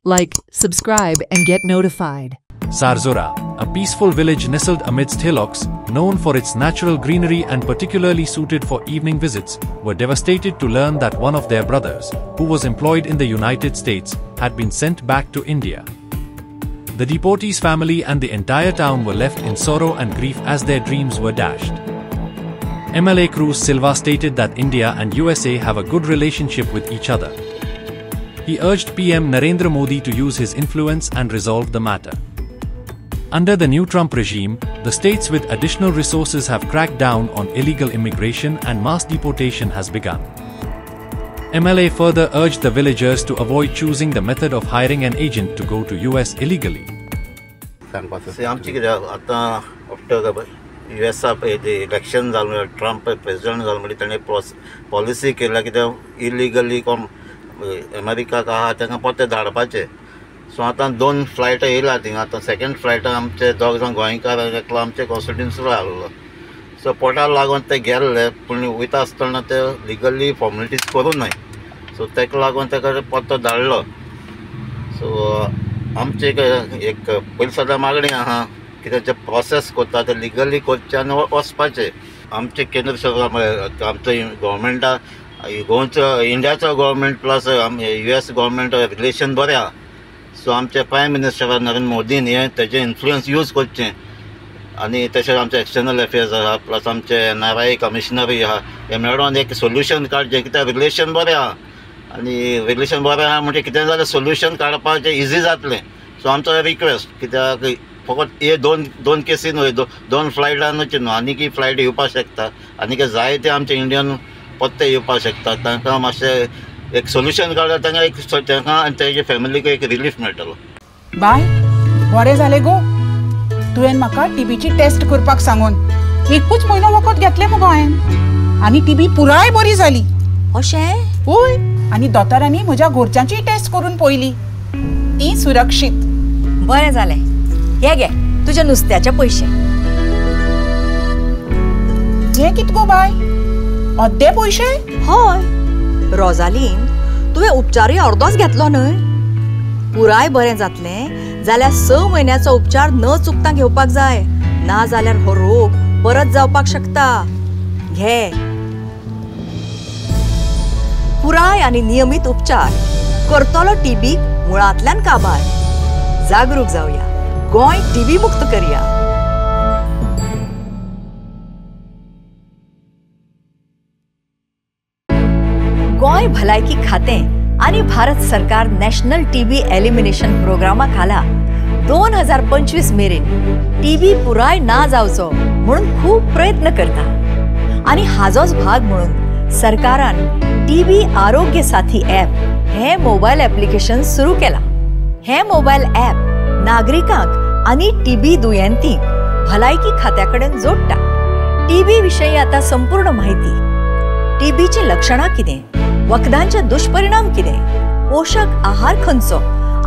Like, subscribe and get notified. Zarzura, a peaceful village nestled amidst hillocks, known for its natural greenery and particularly suited for evening visits, were devastated to learn that one of their brothers, who was employed in the United States, had been sent back to India. The deportee's family and the entire town were left in sorrow and grief as their dreams were dashed. MLA Cruz Silva stated that India and USA have a good relationship with each other. He urged PM Narendra Modi to use his influence and resolve the matter. Under the new Trump regime, the states with additional resources have cracked down on illegal immigration and mass deportation has begun. MLA further urged the villagers to avoid choosing the method of hiring an agent to go to US illegally. Election जालें Trump president जालें म्हणजे ताणें policy केल्या कित्याक illegally अमेरिकाक आहा तांकां परते धाडपाचें. सो आतां 2 फ्लायटां येयला थिंगा. आतां सेकंड फ्लायटान आमचे 2 जाण गोंयकार एकलो आमचे कॉन्स्टिट्युन्सीचो आहलो. सो पोटाक लागून ते गेल्ले पूण वयता आसतना ते लिगली फॉर्मेलिटीज करूं न्हय. सो ताका लागून ताका परतो धाडलो. सो आमचे एक पयलीं सदां मागणी आहा कितें जे प्रोसेस करता ते लिगली करचे आनी वचपाचें. आमचे केंद्र सरकार आमचो गव्हर्मेंटा गोंयचो इंडियाचो government plus US government relation बरें आहा. सो आमचे प्रायम मिनिस्टर नरेंद्र मोदीन तेजें इन्फ्लुयन्स यूज करचें आनी तशेंच आमचे एक्सटर्नल अफेर्स आहा प्लस आमचे NRI कमिशनरूय आहा हे मेळोन एक सोल्युशन काडचें कित्याक रिलेशन बरें आहा आनी रिलेशन बरें आहा म्हणजे कितें जाल्यार सोल्युशन काडपाचें इजी जातलें. सो आमचो रिक्वेस्ट कित्याक फकत हे दोन केसी न्हय 2 फ्लायटांच न्हू आनीकय फ्लायट येवपाक शकता आनीक जायते आमचे इंडियन पत्ते येवपाक शकता. तांकां मातशें एक सोल्युशन काडल्यार तांकां आनी तेजे फॅमिलीक एक रिलीफ मेळटलो. बाय बरें जालें गो तुवें म्हाका टीबीची टेस्ट करपाक सांगून. एकूच म्हयनो वखद घेतलें मुगो हांवें आनी टीबी पुराय बरी जाली. अशें? होय आनी दोतोरांनी म्हज्या घरच्यांची टेस्ट करून पळयली ती सुरक्षीत. बरें जालें. हे घे तुजे नुस्त्याचे पयशे. हे कित गो बाय अर्दे पयशे? हय रोजालीन तुवें उपचारूय अर्दोच घेतलो न्हय. पुराय बरें जातलें जाल्यार 6 म्हयन्याचो उपचार न चुकता घेवपाक जाय ना जाल्यार हो रोग परत जावपाक शकता. घे. पुराय आनी नियमीत उपचार करतलो टीबी मुळांतल्यान काबार. जागरूक जावया. गोंय टीबी मुक्त करूया. गोंय भलायकी खातें आनी भारत सरकार नॅशनल टीबी एलिमिनेशन प्रोग्रामा खाला 2025 मेरेन टीबी पुराय ना जावचो म्हणून खूब प्रयत्न करता. आनी हाजोच भाग म्हणून सरकारान टीबी आरोग्य साथी ॲप हे मोबायल ॲप्लिकेशन सुरू केला. हे मोबायल ॲप नागरिकांक आनी टीबी दुयेंतींक भलायकी खात्या कडेन जोडटा. टीबी विशयी आतां संपूर्ण म्हायती, टीबीची लक्षणां कितें, वखदांचे दुश्परिणाम कितें, पोषक आहार खंयचो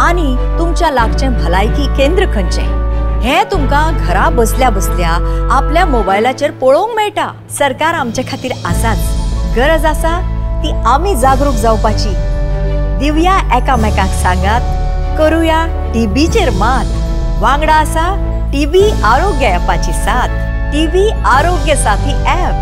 आनी तुमच्या लागचें भलायकी केंद्र खंयचें हें तुमकां घरा बसल्या बसल्या आपल्या मोबायलाचेर पळोवंक मेळटा. सरकार आमचे खातीर आसाच. गरज आसा ती आमी जागरूक जावपाची. दिवया एकामेकांक सांगात. करूया टीबीचेर मात. वांगडा आसा टीबी आरोग्य ॲपाची साथ. टीबी आरोग्य साथी ॲप.